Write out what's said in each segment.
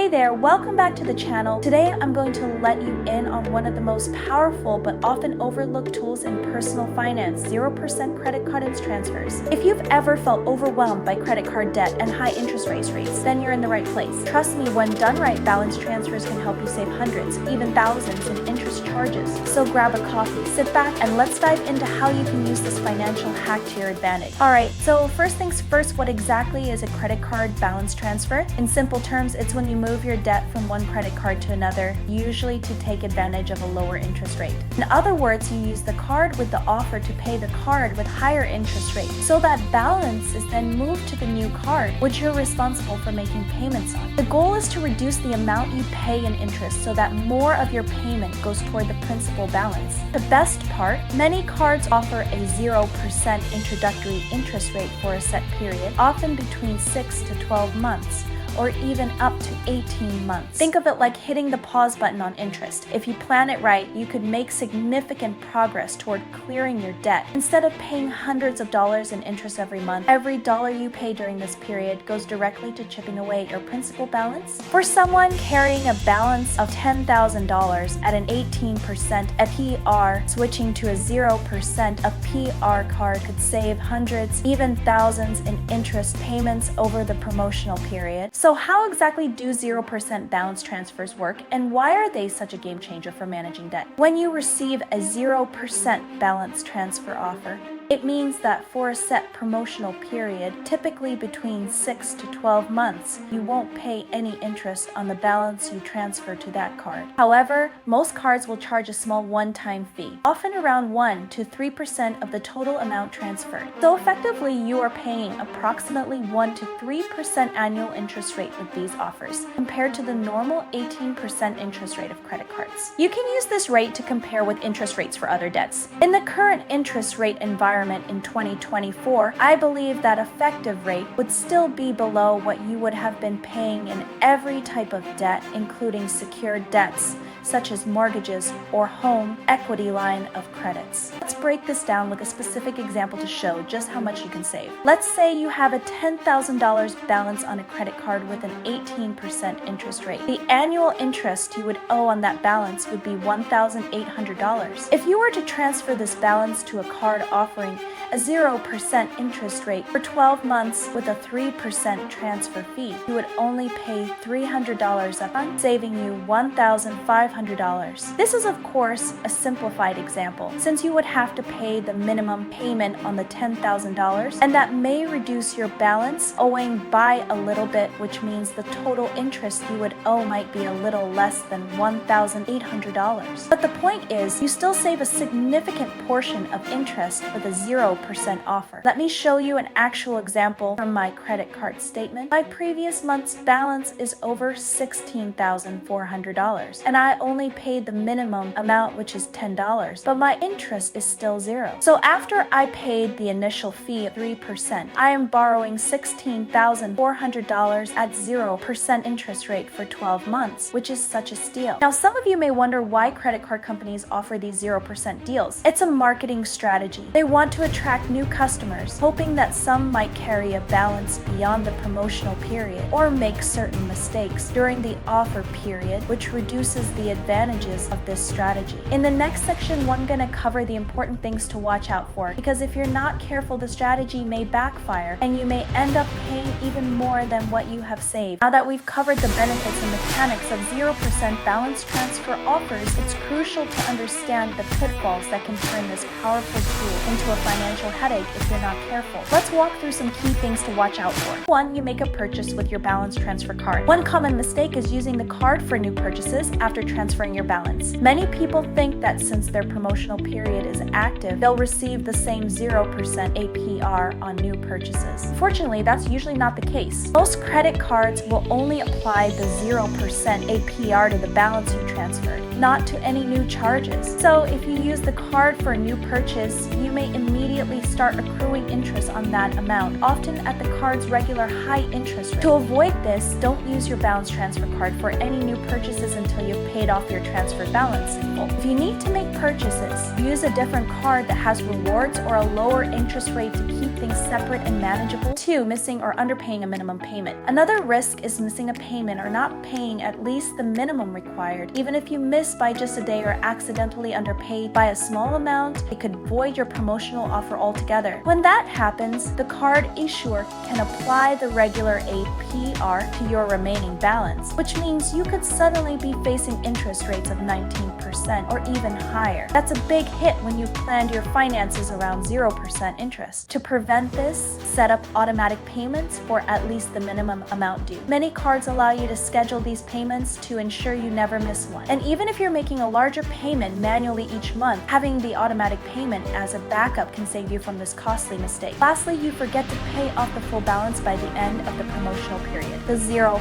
Hey there, welcome back to the channel. Today I'm going to let you in on one of the most powerful but often overlooked tools in personal finance, 0% credit card transfers. If you've ever felt overwhelmed by credit card debt and high interest rates, then you're in the right place. Trust me, when done right, balance transfers can help you save hundreds, even thousands in interest charges. So grab a coffee, sit back, and let's dive into how you can use this financial hack to your advantage. Alright, so first things first, what exactly is a credit card balance transfer? In simple terms, it's when you move your debt from one credit card to another, usually to take advantage of a lower interest rate. In other words, you use the card with the offer to pay the card with higher interest rate. So that balance is then moved to the new card, which you're responsible for making payments on. The goal is to reduce the amount you pay in interest so that more of your payment goes toward the principal balance. The best part, many cards offer a 0% introductory interest rate for a set period, often between 6 to 12 months. Or even up to 18 months. Think of it like hitting the pause button on interest. If you plan it right, you could make significant progress toward clearing your debt. Instead of paying hundreds of dollars in interest every month, every dollar you pay during this period goes directly to chipping away at your principal balance. For someone carrying a balance of $10,000 at an 18% APR, switching to a 0% APR card could save hundreds, even thousands in interest payments over the promotional period. So how exactly do 0% balance transfers work, and why are they such a game changer for managing debt? When you receive a 0% balance transfer offer, it means that for a set promotional period, typically between 6 to 12 months, you won't pay any interest on the balance you transfer to that card. However, most cards will charge a small one-time fee, often around 1 to 3% of the total amount transferred. So effectively, you are paying approximately 1 to 3% annual interest rate with these offers, compared to the normal 18% interest rate of credit cards. You can use this rate to compare with interest rates for other debts. In the current interest rate environment in 2024, I believe that effective rate would still be below what you would have been paying in every type of debt, including secured debts, such as mortgages or home equity line of credits. Let's break this down with a specific example to show just how much you can save. Let's say you have a $10,000 balance on a credit card with an 18% interest rate. The annual interest you would owe on that balance would be $1,800. If you were to transfer this balance to a card offering a 0% interest rate for 12 months with a 3% transfer fee, you would only pay $300 upfront, saving you $1,500. This is of course a simplified example, since you would have to pay the minimum payment on the $10,000, and that may reduce your balance owing by a little bit, which means the total interest you would owe might be a little less than $1,800. But the point is, you still save a significant portion of interest with a 0% offer. Let me show you an actual example from my credit card statement. My previous month's balance is over $16,400, and I only paid the minimum amount, which is $10, but my interest is still 0. So after I paid the initial fee of 3%, I am borrowing $16,400 at 0% interest rate for 12 months, which is such a steal. Now, some of you may wonder why credit card companies offer these 0% deals. It's a marketing strategy. They want to attract new customers, hoping that some might carry a balance beyond the promotional period or make certain mistakes during the offer period, which reduces the advantages of this strategy. In the next section, I'm going to cover the important things to watch out for, because if you're not careful, the strategy may backfire and you may end up paying even more than what you have saved. Now that we've covered the benefits and mechanics of 0% balance transfer offers, it's crucial to understand the pitfalls that can turn this powerful tool into a financial headache if you're not careful. Let's walk through some key things to watch out for. 1. You make a purchase with your balance transfer card. One common mistake is using the card for new purchases after transferring your balance. Many people think that since their promotional period is active, they'll receive the same 0% APR on new purchases. Fortunately, that's usually not the case. Most credit cards will only apply the 0% APR to the balance you transferred, not to any new charges. So if you use the card for a new purchase, you may immediately start accruing interest on that amount, often at the card's regular high interest rate. To avoid this, don't use your balance transfer card for any new purchases until you've paid off your transferred balance in full. If you need to make purchases, use a different card that has rewards or a lower interest rate to keep things separate and manageable. 2. Missing or underpaying a minimum payment. Another risk is missing a payment or not paying at least the minimum required. Even if you miss by just a day or accidentally underpaid by a small amount, it could void your promotional offer altogether. When that happens, the card issuer can apply the regular APR to your remaining balance, which means you could suddenly be facing interest rates of 19% or even higher. That's a big hit when you planned your finances around 0% interest. To prevent this, set up automatic payments for at least the minimum amount due. Many cards allow you to schedule these payments to ensure you never miss one. And even if you're making a larger payment manually each month, having the automatic payment as a backup can save you from this costly mistake. Lastly, you forget to pay off the full balance by the end of the promotional period. The 0%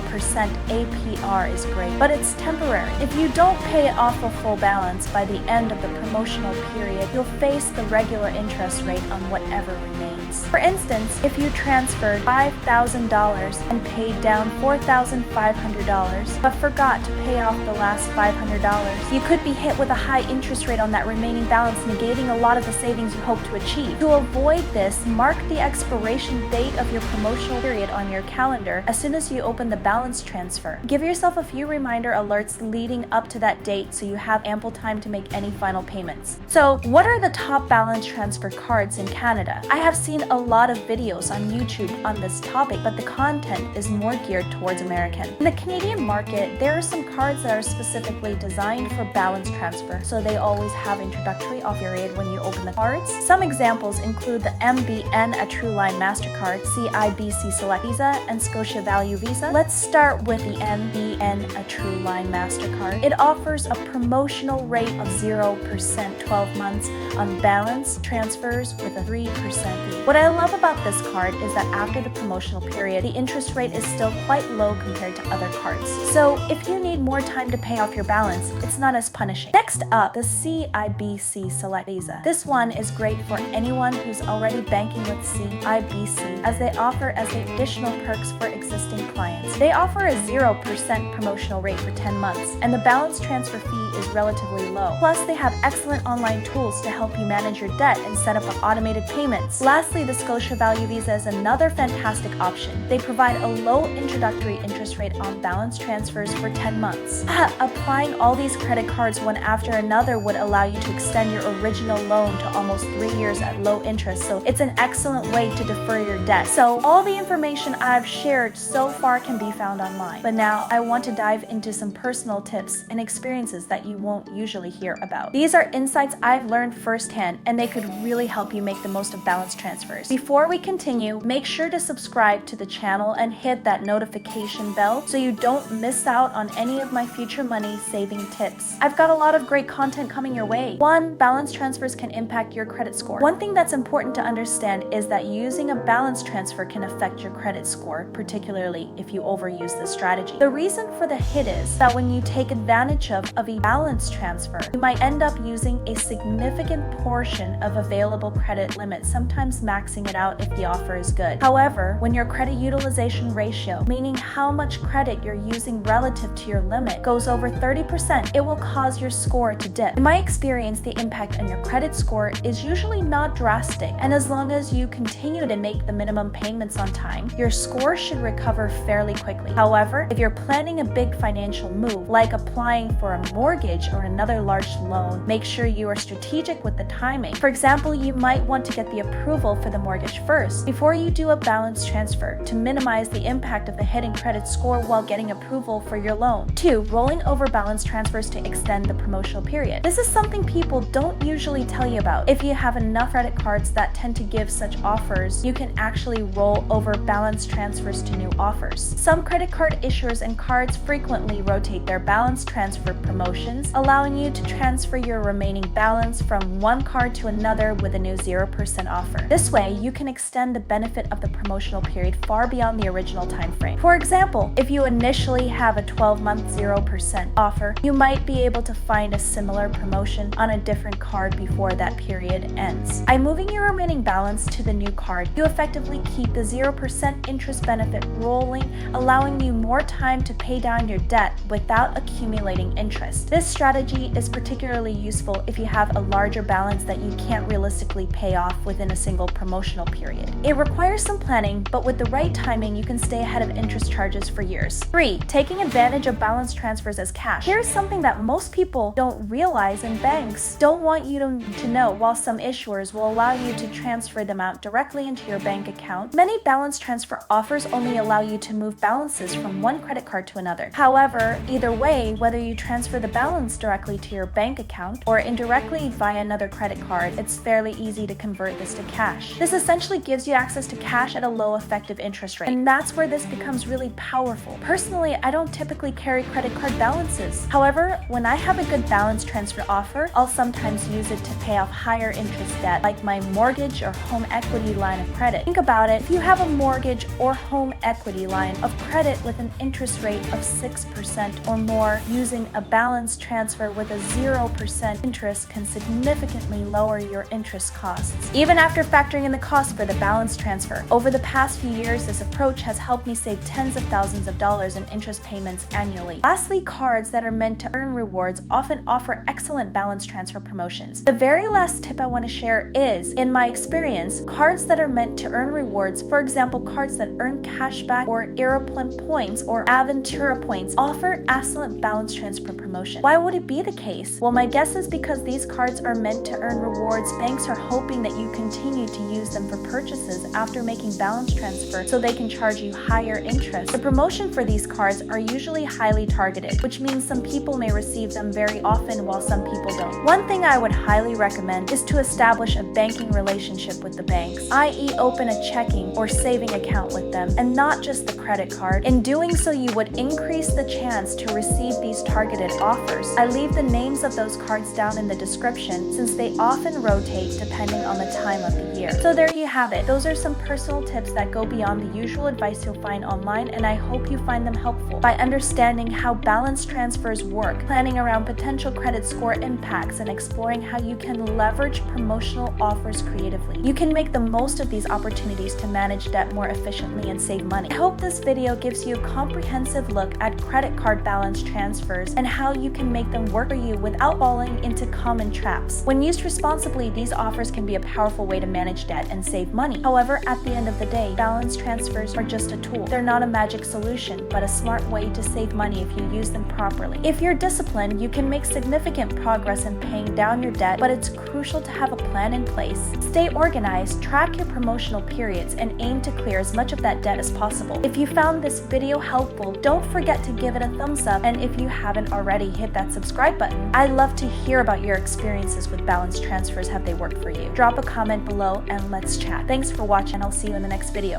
APR is great, but it's temporary. If you don't pay off the full balance by the end of the promotional period, you'll face the regular interest rate on whatever remains. For instance, if you transferred $5,000 and paid down $4,500, but forgot to pay off the last $500, you could be hit with a high interest rate on that remaining balance, negating a lot of the savings you hope to achieve. To avoid this, mark the expiration date of your promotional period on your calendar as soon as you open the balance transfer. Give yourself a few reminder alerts leading up to that date so you have ample time to make any final payments. So, what are the top balance transfer cards in Canada? I have seen a lot of videos on YouTube on this topic, but the content is more geared towards American. In the Canadian market, there are some cards that are specifically designed for balance transfer, so they always have introductory offer period when you open the cards. Some examples include the MBN A True Line MasterCard, CIBC Select Visa, and Scotia Value Visa. Let's start with the MBN A True Line MasterCard. It offers a promotional rate of 0% 12 months on balance transfers with a 3% fee. What I love about this card is that after the promotional period, the interest rate is still quite low compared to other cards. So if you need more time to pay off your balance, it's not as punishing. Next up, the CIBC Select Visa. This one is great for anyone who's already banking with CIBC, as they offer as the additional perks for existing clients. They offer a 0% promotional rate for 10 months, and the balance transfer fee is relatively low. Plus, they have excellent online tools to help you manage your debt and set up automated payments. Lastly, the Scotia Value Visa is another fantastic option. They provide a low introductory interest rate on balance transfers for 10 months. Applying all these credit cards one after another would allow you to extend your original loan to almost 3 years at low interest, so it's an excellent way to defer your debt. So all the information I've shared so far can be found online. But now I want to dive into some personal tips and experiences that you won't usually hear about. These are insights I've learned firsthand, and they could really help you make the most of balance transfers. Before we continue, make sure to subscribe to the channel and hit that notification bell so you don't miss out on any of my future money saving tips. I've got a lot of great content coming your way. 1. Balance transfers can impact your credit score. One thing that's important to understand is that using a balance transfer can affect your credit score, particularly if you overuse this strategy. The reason for the hit is that when you take advantage of a balance transfer, you might end up using a significant portion of available credit limit, sometimes maxing it out if the offer is good. However, when your credit utilization ratio, meaning how much credit you're using relative to your limit, goes over 30%, it will cause your score to dip. In my experience, the impact on your credit score is usually not drastic, and as long as you continue to make the minimum payments on time, your score should recover fairly quickly. However, if you're planning a big financial move, like applying for a mortgage or another large loan, make sure you are strategic with the timing. For example, you might want to get the approval for the mortgage first before you do a balance transfer to minimize the impact of the hidden credit score while getting approval for your loan. 2. Rolling over balance transfers to extend the promotional period. This is something people don't usually tell you about. If you have enough credit cards that tend to give such offers, you can actually roll over balance transfers to new offers. Some credit card issuers and cards frequently rotate their balance transfer promotions, allowing you to transfer your remaining balance from one card to another with a new 0% offer. This way, you can extend the benefit of the promotional period far beyond the original time frame. For example, if you initially have a 12-month 0% offer, you might be able to find a similar promotion on a different card before that period ends. By moving your remaining balance to the new card, you effectively keep the 0% interest benefit rolling, allowing you more time to pay down your debt without accumulating interest. This strategy is particularly useful if you have a larger balance that you can't realistically pay off within a single promotion promotional period. It requires some planning, but with the right timing, you can stay ahead of interest charges for years. 3. Taking advantage of balance transfers as cash. Here's something that most people don't realize, and banks don't want you to know. While some issuers will allow you to transfer them out directly into your bank account, many balance transfer offers only allow you to move balances from one credit card to another. However, either way, whether you transfer the balance directly to your bank account or indirectly via another credit card, it's fairly easy to convert this to cash. This essentially gives you access to cash at a low effective interest rate, and that's where this becomes really powerful. Personally, I don't typically carry credit card balances. However, when I have a good balance transfer offer, I'll sometimes use it to pay off higher interest debt, like my mortgage or home equity line of credit. Think about it. If you have a mortgage or home equity line of credit with an interest rate of 6% or more, using a balance transfer with a 0% interest can significantly lower your interest costs. Even after factoring in the cost for the balance transfer, over the past few years, this approach has helped me save tens of thousands of dollars in interest payments annually. Lastly, cards that are meant to earn rewards often offer excellent balance transfer promotions. The very last tip I want to share is, in my experience, cards that are meant to earn rewards, for example, cards that earn cashback or Aeroplan points or Aventura points, offer excellent balance transfer promotion. Why would it be the case? Well, my guess is because these cards are meant to earn rewards, banks are hoping that you continue to use them for purchases after making balance transfer so they can charge you higher interest. The promotion for these cards are usually highly targeted, which means some people may receive them very often while some people don't. One thing I would highly recommend is to establish a banking relationship with the banks, i.e. open a checking or saving account with them, and not just the credit card. In doing so, you would increase the chance to receive these targeted offers. I leave the names of those cards down in the description since they often rotate depending on the time of the year. So there you have it. Those are some personal tips that go beyond the usual advice you'll find online, and I hope you find them helpful. By understanding how balance transfers work, planning around potential credit score impacts, and exploring how you can leverage promotional offers creatively, you can make the most of these opportunities to manage debt more efficiently and save money. I hope this video gives you a comprehensive look at credit card balance transfers and how you can make them work for you without falling into common traps. When used responsibly, these offers can be a powerful way to manage debt and save money. However, at the end of the day, balance transfers are just a tool. They're not a magic solution, but a smart way to save money if you use them properly. If you're disciplined, you can make significant progress in paying down your debt, but it's crucial to have a plan in place. Stay organized, track your promotional periods, and aim to clear as much of that debt as possible. If you found this video helpful, don't forget to give it a thumbs up, and if you haven't already, hit that subscribe button. I'd love to hear about your experiences with balance transfers. Have they worked for you? Drop a comment below and let's chat. Thanks for watching. I'll see you in the next video.